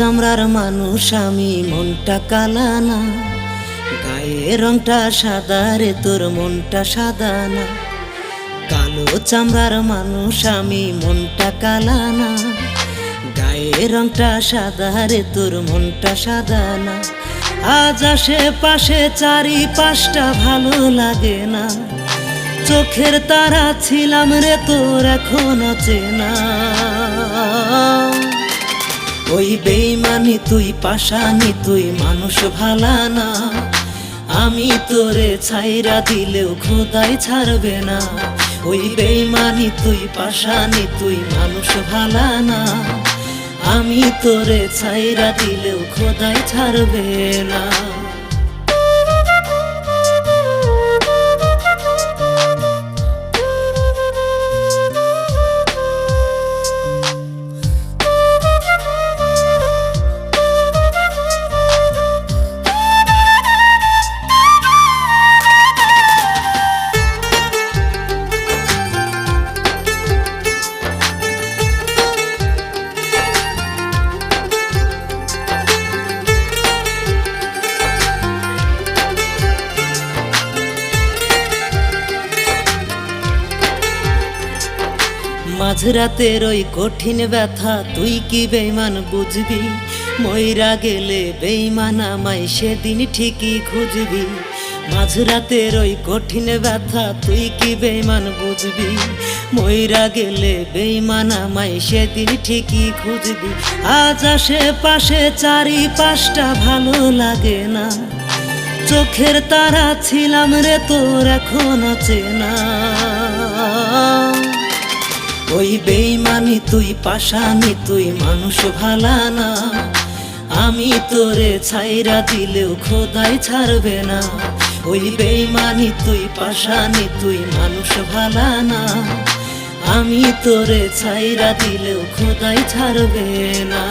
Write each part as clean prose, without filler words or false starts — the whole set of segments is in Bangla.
চামড়ার মানুষ আমি, মনটা কালা না, গায়ের রংটা সাদা রে, তোর মনটা সাদা না। কালো চামড়ার মানুষ আমি, মনটা কালা না, গায়ের রংটা সাদা রে, তোর মনটা সাদা না। আজ আশেপাশে চারিপাশটা ভালো লাগে না, চোখের তারা ছিলাম রে তোর এখনো চেনা। ওই বেইমানি তুই পাশানি, তুই মানুষ ভালা না, আমি তোরে ছাইরা দিলেও খোদাই ছাড়বে না। ওই বেইমানি তুই পাশানি, তুই মানুষ ভালা না, আমি তোরে ছাইরা দিলেও খোদাই ছাড়বে না। মাঝরাতের ওই কঠিন ব্যথা তুই কি বেইমান বুঝবি, মইরা গেলে বেইমান আমায় সেদিন ঠিকই খুঁজবি। মাঝরাতের ওই কঠিন ব্যথা তুই কি বেইমান বুঝবি, মইরা গেলে বেইমান আমায় সেদিন ঠিকই খুঁজবি। আজ আশেপাশে চারিপাশটা ভালো লাগে না, চোখের তারা ছিলাম রে তোর এখনো চেনা। ওই বেইমানি তুই পাশানি, তুই মানুষ ভালা না, আমি তোরে ছাইরা দিলেও খোদাই ছাড়বে না। ওই বেইমানি তুই পাশানি, তুই মানুষ ভালা না, আমি তোরে ছাইরা দিলেও খোদাই ছাড়বে না।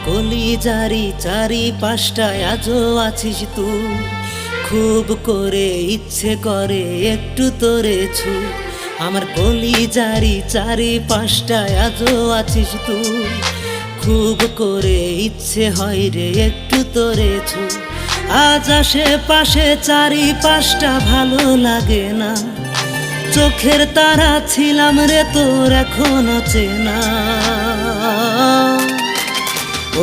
কলিজারি চারিপাশটায় আজও আছিস তুই, খুব করে ইচ্ছে করে একটু তোরে ছু। আমার কলিজারি চারিপাশটায় আজও আছিস তুই, খুব করে ইচ্ছে হয় রে একটু তোরে ছু। আজ আশেপাশে চারিপাশটা ভালো লাগে না, চোখের তারা ছিলাম রে তোর এখনো চেনা।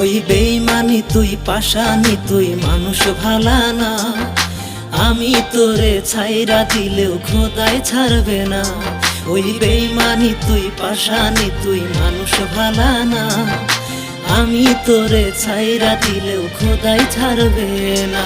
ওই বেইমানি তুই পাশানি, তুই মানুষ ভালা না, আমি তোরে ছাইরা দিলেও খোদাই ছাড়বে না। ওই বেইমানি তুই পাশানি, তুই মানুষ ভালা না, আমি তোরে ছাইরা দিলেও খোদাই ছাড়বে না।